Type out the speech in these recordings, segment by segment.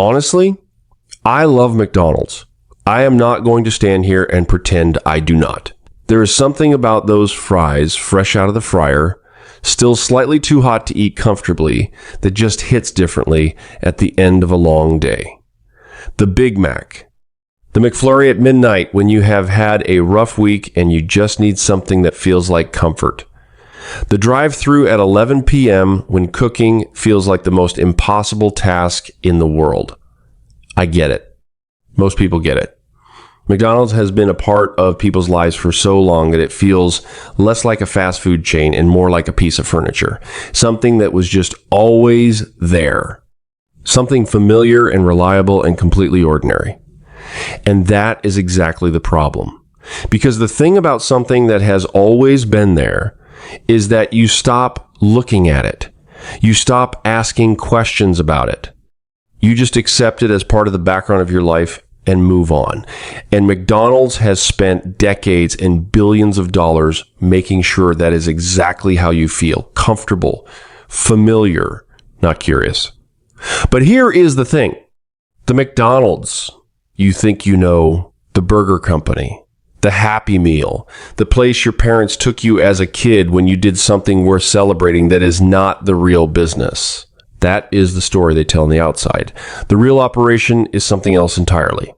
Honestly, I love McDonald's. I am not going to stand here and pretend I do not. There is something about those fries fresh out of the fryer, still slightly too hot to eat comfortably, that just hits differently at the end of a long day. The Big Mac. The McFlurry at midnight when you have had a rough week and you just need something that feels like comfort. The drive-thru at 11 p.m. when cooking feels like the most impossible task in the world. I get it. Most people get it. McDonald's has been a part of people's lives for so long that it feels less like a fast food chain and more like a piece of furniture. Something that was just always there. Something familiar and reliable and completely ordinary. And that is exactly the problem. Because the thing about something that has always been there is that you stop looking at it. You stop asking questions about it. You just accept it as part of the background of your life and move on. And McDonald's has spent decades and billions of dollars making sure that is exactly how you feel. Comfortable, familiar, not curious. But here is the thing. The McDonald's you think you know, the burger company, the Happy Meal, the place your parents took you as a kid when you did something worth celebrating that is not the real business. That is the story they tell on the outside. The real operation is something else entirely.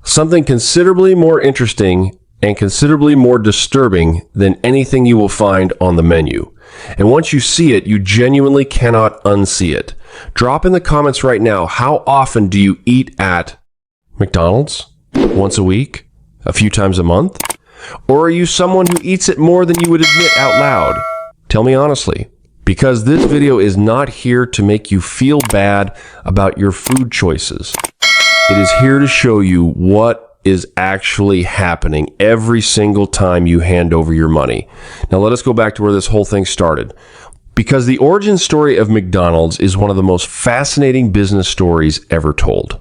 Something considerably more interesting and considerably more disturbing than anything you will find on the menu. And once you see it, you genuinely cannot unsee it. Drop in the comments right now, how often do you eat at McDonald's? Once a week? A few times a month? Or are you someone who eats it more than you would admit out loud? Tell me honestly. Because this video is not here to make you feel bad about your food choices. It is here to show you what is actually happening every single time you hand over your money. Now let us go back to where this whole thing started. Because the origin story of McDonald's is one of the most fascinating business stories ever told.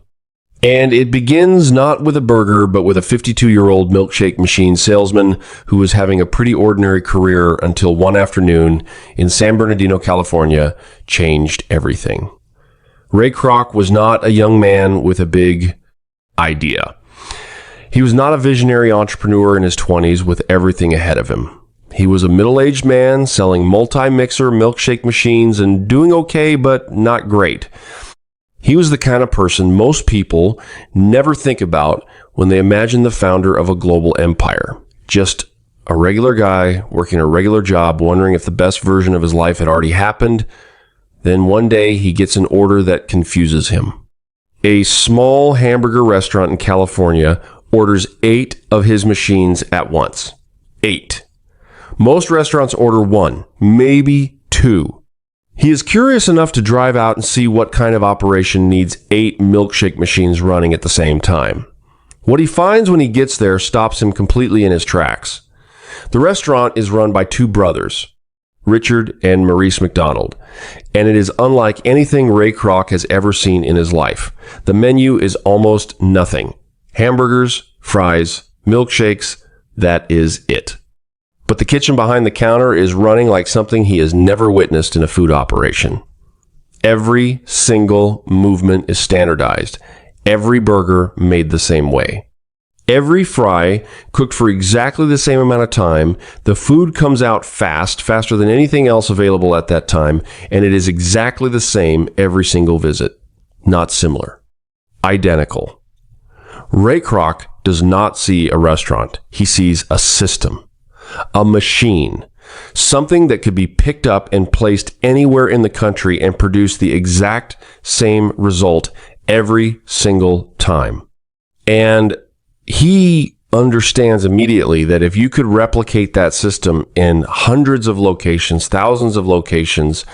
And it begins not with a burger, but with a 52-year-old milkshake machine salesman who was having a pretty ordinary career until one afternoon in San Bernardino, California, changed everything. Ray Kroc was not a young man with a big idea. He was not a visionary entrepreneur in his 20s with everything ahead of him. He was a middle-aged man selling multi-mixer milkshake machines and doing okay, but not great. He was the kind of person most people never think about when they imagine the founder of a global empire. Just a regular guy working a regular job, wondering if the best version of his life had already happened. Then one day he gets an order that confuses him. A small hamburger restaurant in California orders 8 of his machines at once. 8. Most restaurants order 1, maybe 2. He is curious enough to drive out and see what kind of operation needs 8 milkshake machines running at the same time. What he finds when he gets there stops him completely in his tracks. The restaurant is run by 2 brothers, Richard and Maurice McDonald, and it is unlike anything Ray Kroc has ever seen in his life. The menu is almost nothing. Hamburgers, fries, milkshakes, that is it. But the kitchen behind the counter is running like something he has never witnessed in a food operation. Every single movement is standardized. Every burger made the same way. Every fry cooked for exactly the same amount of time. The food comes out fast, faster than anything else available at that time, and it is exactly the same every single visit. Not similar. Identical. Ray Kroc does not see a restaurant. He sees a system. A machine, something that could be picked up and placed anywhere in the country and produce the exact same result every single time. And he understands immediately that if you could replicate that system in hundreds of locations, thousands of locations,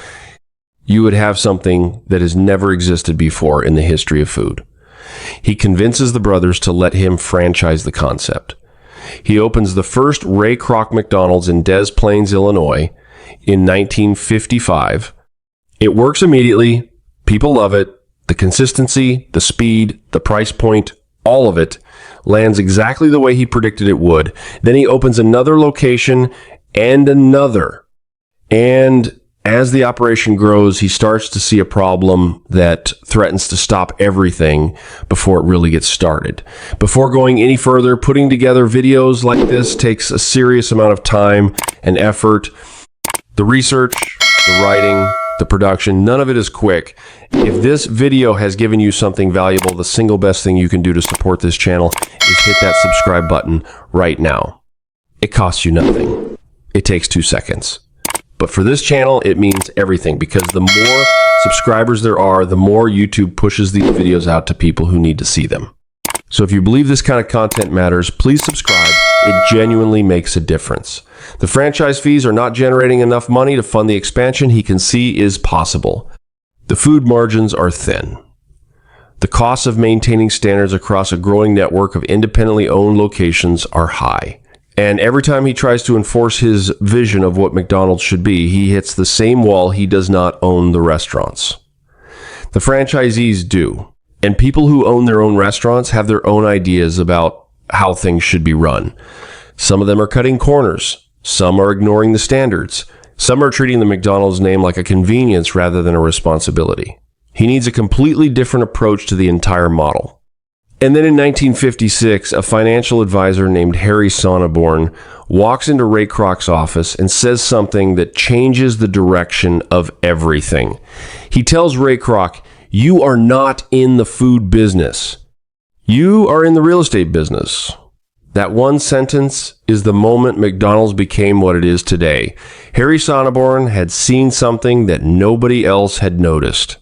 you would have something that has never existed before in the history of food. He convinces the brothers to let him franchise the concept. He opens the first Ray Kroc McDonald's in Des Plaines, Illinois in 1955. It works immediately. People love it. The consistency, the speed, the price point, all of it lands exactly the way he predicted it would. Then he opens another location and another. And As the operation grows, he starts to see a problem that threatens to stop everything before it really gets started. Before going any further, putting together videos like this takes a serious amount of time and effort. The research, the writing, the production, none of it is quick. If this video has given you something valuable, the single best thing you can do to support this channel is hit that subscribe button right now. It costs you nothing. It takes 2 seconds. But for this channel, it means everything, because the more subscribers there are, the more YouTube pushes these videos out to people who need to see them. So if you believe this kind of content matters, please subscribe. It genuinely makes a difference. The franchise fees are not generating enough money to fund the expansion he can see is possible. The food margins are thin. The costs of maintaining standards across a growing network of independently owned locations are high. And every time he tries to enforce his vision of what McDonald's should be, he hits the same wall. He does not own the restaurants. The franchisees do. And people who own their own restaurants have their own ideas about how things should be run. Some of them are cutting corners. Some are ignoring the standards. Some are treating the McDonald's name like a convenience rather than a responsibility. He needs a completely different approach to the entire model. And then in 1956, a financial advisor named Harry Sonneborn walks into Ray Kroc's office and says something that changes the direction of everything. He tells Ray Kroc, "You are not in the food business. You are in the real estate business." That one sentence is the moment McDonald's became what it is today. Harry Sonneborn had seen something that nobody else had noticed.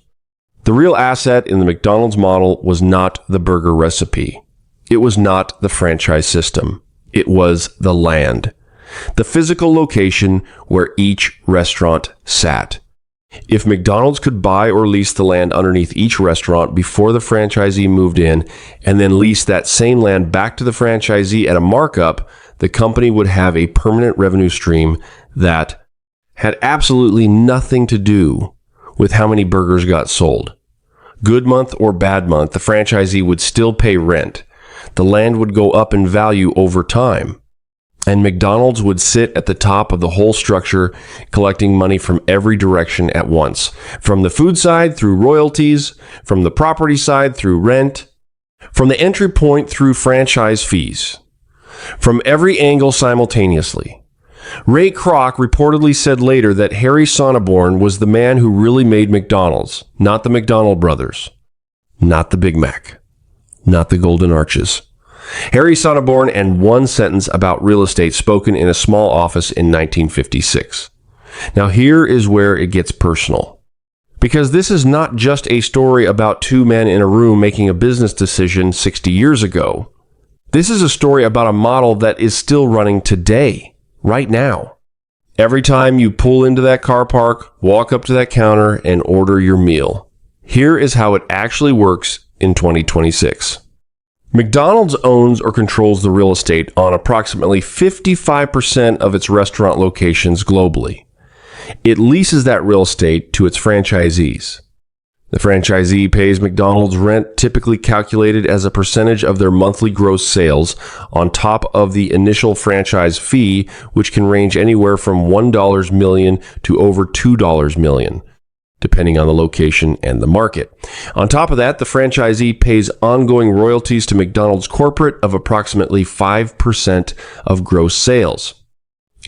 The real asset in the McDonald's model was not the burger recipe. It was not the franchise system. It was the land, the physical location where each restaurant sat. If McDonald's could buy or lease the land underneath each restaurant before the franchisee moved in, and then lease that same land back to the franchisee at a markup, the company would have a permanent revenue stream that had absolutely nothing to do with how many burgers got sold. Good month or bad month, the franchisee would still pay rent. The land would go up in value over time. And McDonald's would sit at the top of the whole structure, collecting money from every direction at once. From the food side through royalties, from the property side through rent, from the entry point through franchise fees. From every angle simultaneously. Ray Kroc reportedly said later that Harry Sonneborn was the man who really made McDonald's, not the McDonald brothers, not the Big Mac, not the Golden Arches. Harry Sonneborn and one sentence about real estate spoken in a small office in 1956. Now here is where it gets personal. Because this is not just a story about two men in a room making a business decision 60 years ago. This is a story about a model that is still running today. Right now. Every time you pull into that car park, walk up to that counter and order your meal. Here is how it actually works in 2026. McDonald's owns or controls the real estate on approximately 55% of its restaurant locations globally. It leases that real estate to its franchisees. The franchisee pays McDonald's rent, typically calculated as a percentage of their monthly gross sales, on top of the initial franchise fee, which can range anywhere from $1 million to over $2 million, depending on the location and the market. On top of that, the franchisee pays ongoing royalties to McDonald's corporate of approximately 5% of gross sales.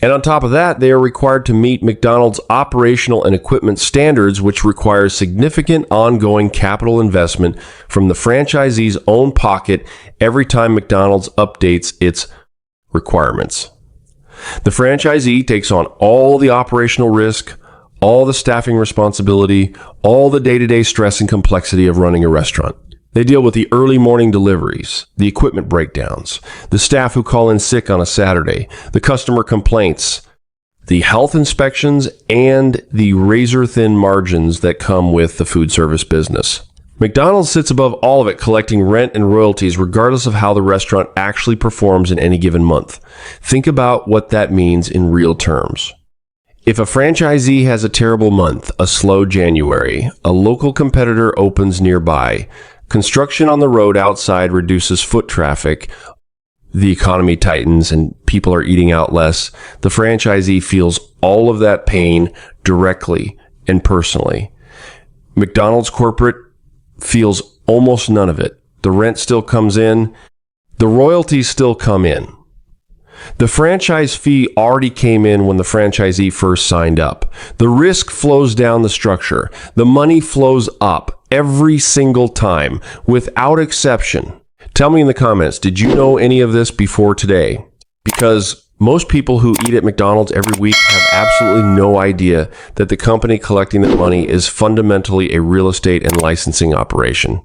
And on top of that, they are required to meet McDonald's operational and equipment standards, which requires significant ongoing capital investment from the franchisee's own pocket every time McDonald's updates its requirements. The franchisee takes on all the operational risk, all the staffing responsibility, all the day-to-day stress and complexity of running a restaurant. They deal with the early morning deliveries, the equipment breakdowns, the staff who call in sick on a Saturday, the customer complaints, the health inspections, and the razor-thin margins that come with the food service business. McDonald's sits above all of it, collecting rent and royalties regardless of how the restaurant actually performs in any given month. Think about what that means in real terms. If a franchisee has a terrible month, a slow January, a local competitor opens nearby, construction on the road outside reduces foot traffic, the economy tightens and people are eating out less, the franchisee feels all of that pain directly and personally. McDonald's corporate feels almost none of it. The rent still comes in. The royalties still come in. The franchise fee already came in when the franchisee first signed up. The risk flows down the structure. The money flows up every single time, without exception. Tell me in the comments, did you know any of this before today? Because most people who eat at McDonald's every week have absolutely no idea that the company collecting that money is fundamentally a real estate and licensing operation.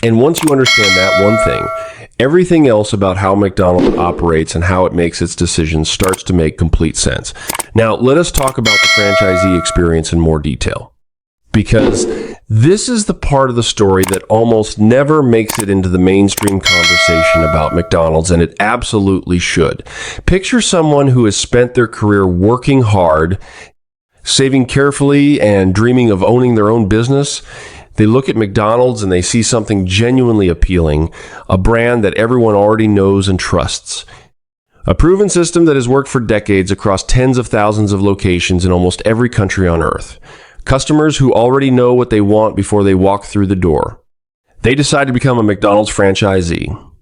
And once you understand that one thing, everything else about how McDonald's operates and how it makes its decisions starts to make complete sense. Now, let us talk about the franchisee experience in more detail, because this is the part of the story that almost never makes it into the mainstream conversation about McDonald's, and it absolutely should. Picture someone who has spent their career working hard, saving carefully, and dreaming of owning their own business. They look at McDonald's and they see something genuinely appealing, a brand that everyone already knows and trusts. A proven system that has worked for decades across tens of thousands of locations in almost every country on earth. Customers who already know what they want before they walk through the door. They decide to become a McDonald's franchisee.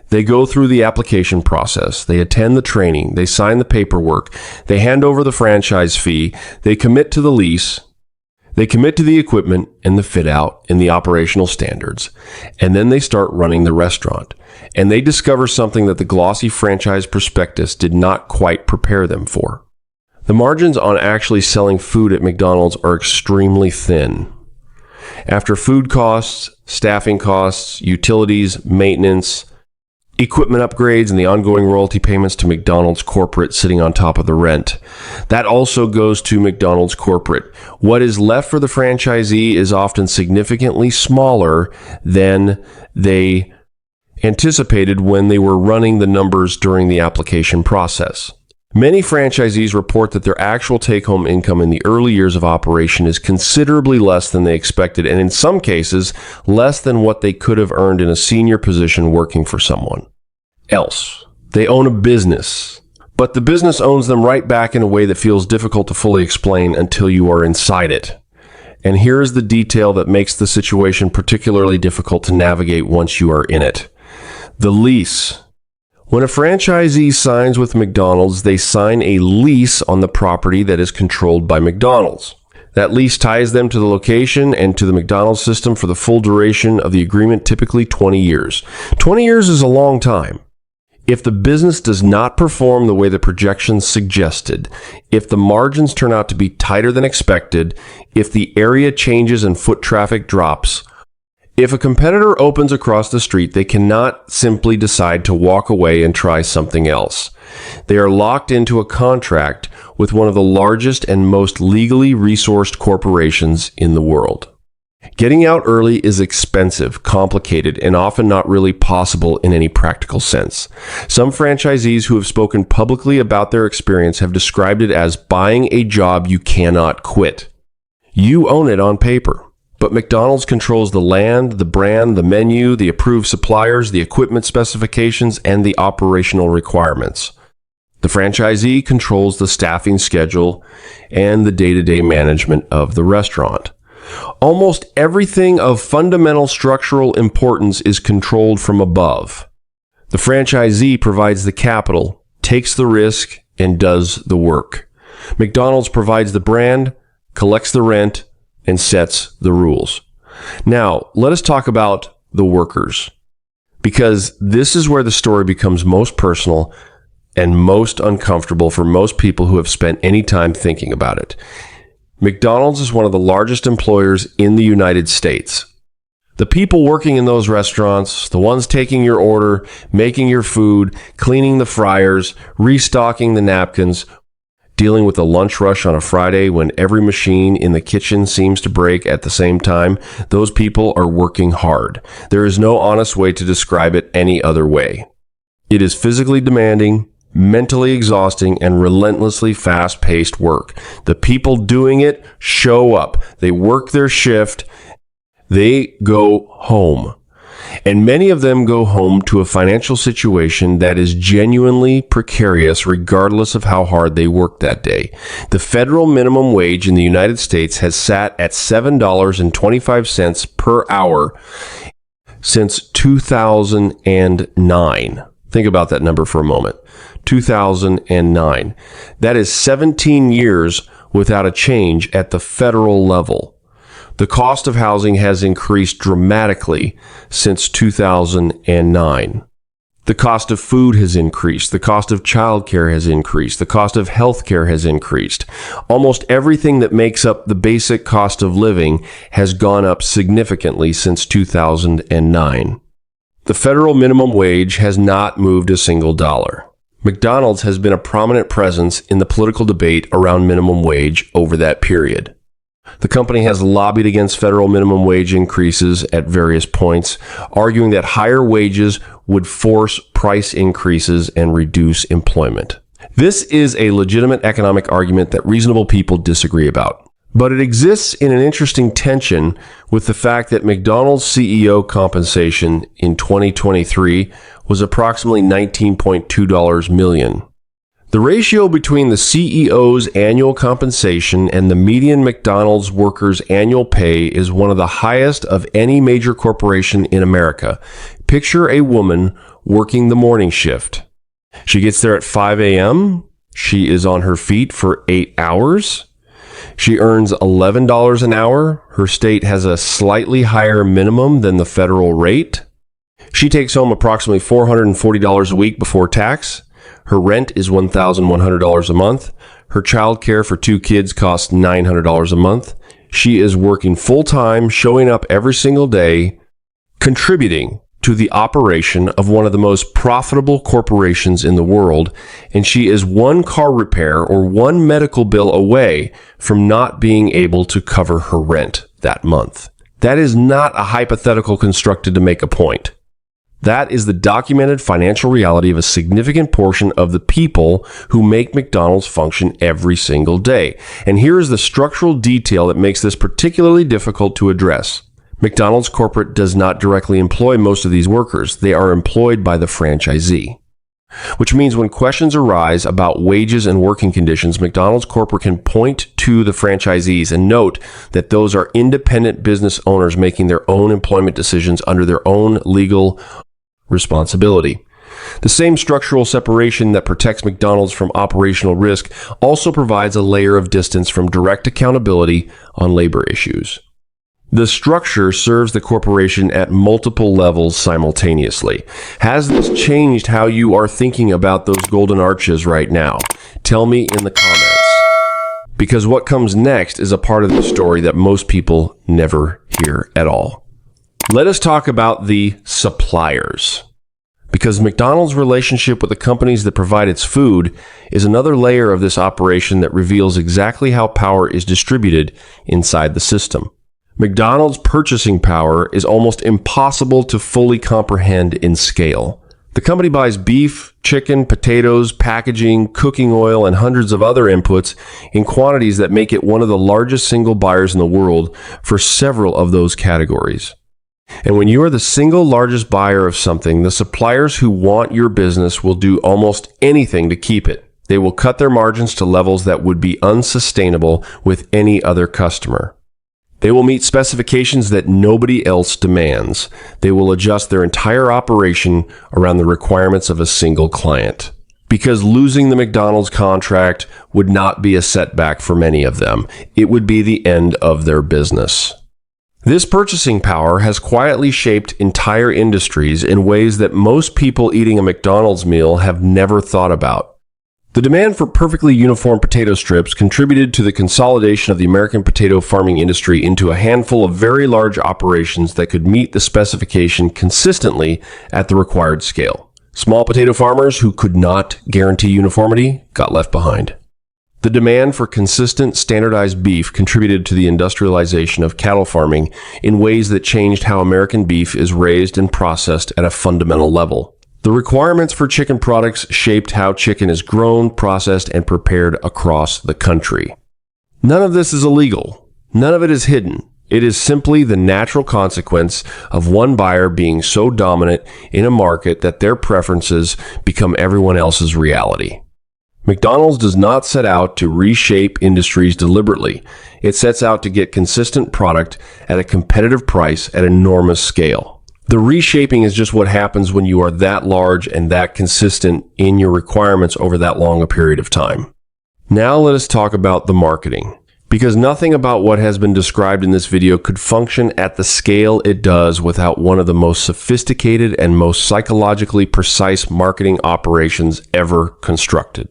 They go through the application process. They attend the training. They sign the paperwork. They hand over the franchise fee. They commit to the lease. They commit to the equipment and the fit out and the operational standards. And then they start running the restaurant. And they discover something that the glossy franchise prospectus did not quite prepare them for. The margins on actually selling food at McDonald's are extremely thin. After food costs, staffing costs, utilities, maintenance, equipment upgrades, and the ongoing royalty payments to McDonald's corporate sitting on top of the rent, that also goes to McDonald's corporate. What is left for the franchisee is often significantly smaller than they anticipated when they were running the numbers during the application process. Many franchisees report that their actual take-home income in the early years of operation is considerably less than they expected, and in some cases, less than what they could have earned in a senior position working for someone else. They own a business, but the business owns them right back in a way that feels difficult to fully explain until you are inside it. And here is the detail that makes the situation particularly difficult to navigate once you are in it. The lease. When a franchisee signs with McDonald's, they sign a lease on the property that is controlled by McDonald's. That lease ties them to the location and to the McDonald's system for the full duration of the agreement, typically 20 years. 20 years is a long time. If the business does not perform the way the projections suggested, if the margins turn out to be tighter than expected, if the area changes and foot traffic drops, if a competitor opens across the street, they cannot simply decide to walk away and try something else. They are locked into a contract with one of the largest and most legally resourced corporations in the world. Getting out early is expensive, complicated, and often not really possible in any practical sense. Some franchisees who have spoken publicly about their experience have described it as buying a job you cannot quit. You own it on paper. But McDonald's controls the land, the brand, the menu, the approved suppliers, the equipment specifications, and the operational requirements. The franchisee controls the staffing schedule and the day-to-day management of the restaurant. Almost everything of fundamental structural importance is controlled from above. The franchisee provides the capital, takes the risk, and does the work. McDonald's provides the brand, collects the rent, and sets the rules. Now, let us talk about the workers, because this is where the story becomes most personal and most uncomfortable for most people who have spent any time thinking about it. McDonald's is one of the largest employers in the United States. The people working in those restaurants, the ones taking your order, making your food, cleaning the fryers, restocking the napkins, dealing with a lunch rush on a Friday when every machine in the kitchen seems to break at the same time, those people are working hard. There is no honest way to describe it any other way. It is physically demanding, mentally exhausting, and relentlessly fast-paced work. The people doing it show up. They work their shift. They go home. And many of them go home to a financial situation that is genuinely precarious regardless of how hard they worked that day. The federal minimum wage in the United States has sat at $7.25 per hour since 2009. Think about that number for a moment. 2009. That is 17 years without a change at the federal level. The cost of housing has increased dramatically since 2009. The cost of food has increased. The cost of childcare has increased. The cost of healthcare has increased. Almost everything that makes up the basic cost of living has gone up significantly since 2009. The federal minimum wage has not moved a single dollar. McDonald's has been a prominent presence in the political debate around minimum wage over that period. The company has lobbied against federal minimum wage increases at various points, arguing that higher wages would force price increases and reduce employment. This is a legitimate economic argument that reasonable people disagree about. But it exists in an interesting tension with the fact that McDonald's CEO compensation in 2023 was approximately $19.2 million. The ratio between the CEO's annual compensation and the median McDonald's worker's annual pay is one of the highest of any major corporation in America. Picture a woman working the morning shift. She gets there at 5 a.m. She is on her feet for 8 hours. She earns $11 an hour. Her state has a slightly higher minimum than the federal rate. She takes home approximately $440 a week before tax. Her rent is $1,100 a month. Her child care for 2 kids costs $900 a month. She is working full-time, showing up every single day, contributing to the operation of one of the most profitable corporations in the world, and she is one car repair or one medical bill away from not being able to cover her rent that month. That is not a hypothetical constructed to make a point. That is the documented financial reality of a significant portion of the people who make McDonald's function every single day. And here is the structural detail that makes this particularly difficult to address. McDonald's corporate does not directly employ most of these workers. They are employed by the franchisee. Which means when questions arise about wages and working conditions, McDonald's corporate can point to the franchisees and note that those are independent business owners making their own employment decisions under their own legal responsibility. The same structural separation that protects McDonald's from operational risk also provides a layer of distance from direct accountability on labor issues. The structure serves the corporation at multiple levels simultaneously. Has this changed how you are thinking about those golden arches right now? Tell me in the comments. Because what comes next is a part of the story that most people never hear at all. Let us talk about the suppliers. Because McDonald's relationship with the companies that provide its food is another layer of this operation that reveals exactly how power is distributed inside the system. McDonald's purchasing power is almost impossible to fully comprehend in scale. The company buys beef, chicken, potatoes, packaging, cooking oil, and hundreds of other inputs in quantities that make it one of the largest single buyers in the world for several of those categories. And when you are the single largest buyer of something, the suppliers who want your business will do almost anything to keep it. They will cut their margins to levels that would be unsustainable with any other customer. They will meet specifications that nobody else demands. They will adjust their entire operation around the requirements of a single client. Because losing the McDonald's contract would not be a setback for many of them. It would be the end of their business. This purchasing power has quietly shaped entire industries in ways that most people eating a McDonald's meal have never thought about. The demand for perfectly uniform potato strips contributed to the consolidation of the American potato farming industry into a handful of very large operations that could meet the specification consistently at the required scale. Small potato farmers who could not guarantee uniformity got left behind. The demand for consistent, standardized beef contributed to the industrialization of cattle farming in ways that changed how American beef is raised and processed at a fundamental level. The requirements for chicken products shaped how chicken is grown, processed, and prepared across the country. None of this is illegal. None of it is hidden. It is simply the natural consequence of one buyer being so dominant in a market that their preferences become everyone else's reality. McDonald's does not set out to reshape industries deliberately. It sets out to get consistent product at a competitive price at enormous scale. The reshaping is just what happens when you are that large and that consistent in your requirements over that long a period of time. Now let us talk about the marketing. Because nothing about what has been described in this video could function at the scale it does without one of the most sophisticated and most psychologically precise marketing operations ever constructed.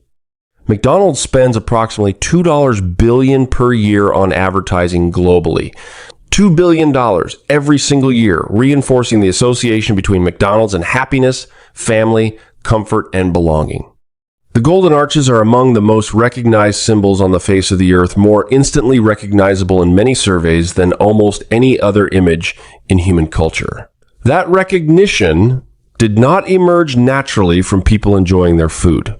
McDonald's spends approximately $2 billion per year on advertising globally. $2 billion every single year, reinforcing the association between McDonald's and happiness, family, comfort, and belonging. The golden arches are among the most recognized symbols on the face of the earth, more instantly recognizable in many surveys than almost any other image in human culture. That recognition did not emerge naturally from people enjoying their food.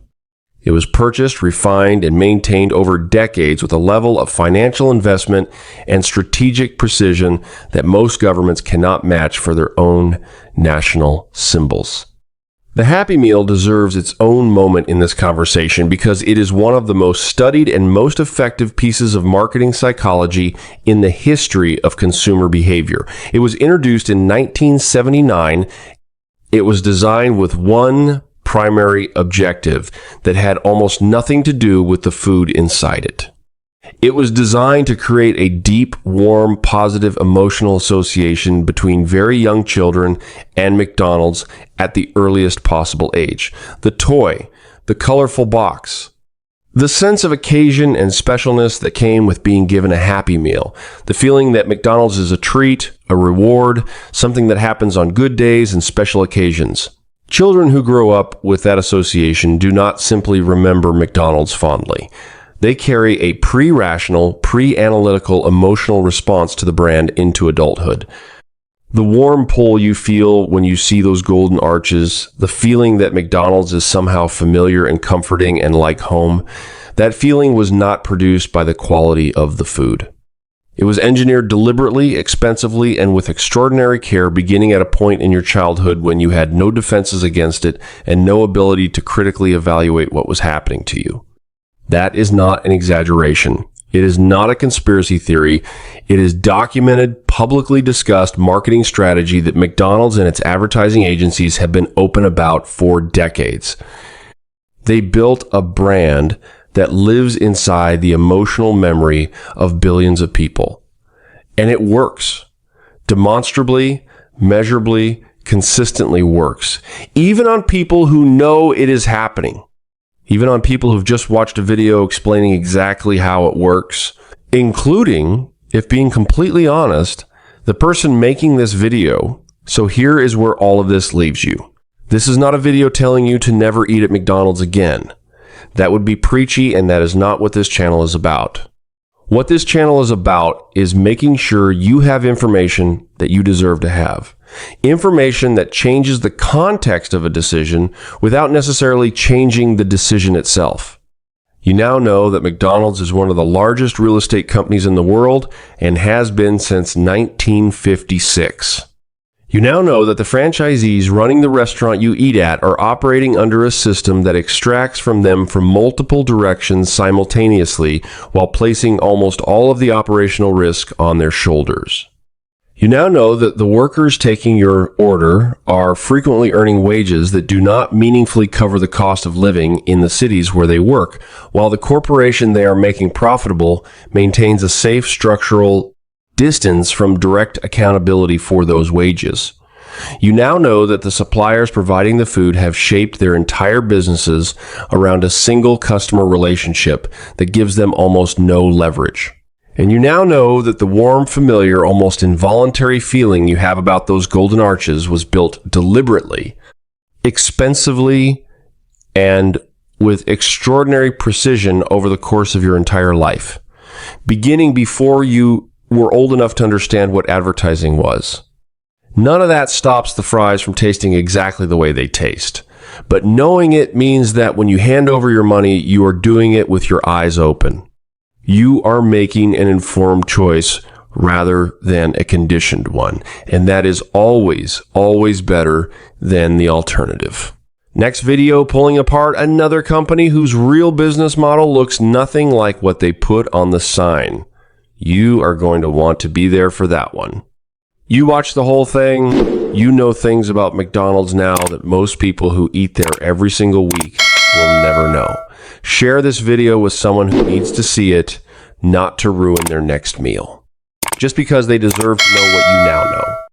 It was purchased, refined, and maintained over decades with a level of financial investment and strategic precision that most governments cannot match for their own national symbols. The Happy Meal deserves its own moment in this conversation because it is one of the most studied and most effective pieces of marketing psychology in the history of consumer behavior. It was introduced in 1979. It was designed with one primary objective that had almost nothing to do with the food inside it. It was designed to create a deep, warm, positive emotional association between very young children and McDonald's at the earliest possible age. The toy, the colorful box, the sense of occasion and specialness that came with being given a Happy Meal, the feeling that McDonald's is a treat, a reward, something that happens on good days and special occasions. Children who grow up with that association do not simply remember McDonald's fondly. They carry a pre-rational, pre-analytical emotional response to the brand into adulthood. The warm pull you feel when you see those golden arches, the feeling that McDonald's is somehow familiar and comforting and like home, that feeling was not produced by the quality of the food. It was engineered deliberately, expensively, and with extraordinary care beginning at a point in your childhood when you had no defenses against it and no ability to critically evaluate what was happening to you. That is not an exaggeration. It is not a conspiracy theory. It is documented, publicly discussed marketing strategy that McDonald's and its advertising agencies have been open about for decades. They built a brand that lives inside the emotional memory of billions of people. And it works. Demonstrably, measurably, consistently works. Even on people who know it is happening. Even on people who've just watched a video explaining exactly how it works, including, if being completely honest, the person making this video. So here is where all of this leaves you. This is not a video telling you to never eat at McDonald's again. That would be preachy, and that is not what this channel is about. What this channel is about is making sure you have information that you deserve to have. Information that changes the context of a decision without necessarily changing the decision itself. You now know that McDonald's is one of the largest real estate companies in the world and has been since 1956. You now know that the franchisees running the restaurant you eat at are operating under a system that extracts from them from multiple directions simultaneously while placing almost all of the operational risk on their shoulders. You now know that the workers taking your order are frequently earning wages that do not meaningfully cover the cost of living in the cities where they work, while the corporation they are making profitable maintains a safe structural distance from direct accountability for those wages. You now know that the suppliers providing the food have shaped their entire businesses around a single customer relationship that gives them almost no leverage. And you now know that the warm, familiar, almost involuntary feeling you have about those golden arches was built deliberately, expensively, and with extraordinary precision over the course of your entire life, beginning before you were old enough to understand what advertising was. None of that stops the fries from tasting exactly the way they taste. But knowing it means that when you hand over your money, you are doing it with your eyes open. You are making an informed choice rather than a conditioned one. And that is always, always better than the alternative. Next video, pulling apart another company whose real business model looks nothing like what they put on the sign. You are going to want to be there for that one. You watch the whole thing, you know things about McDonald's now that most people who eat there every single week will never know. Share this video with someone who needs to see it, not to ruin their next meal. Just because they deserve to know what you now know.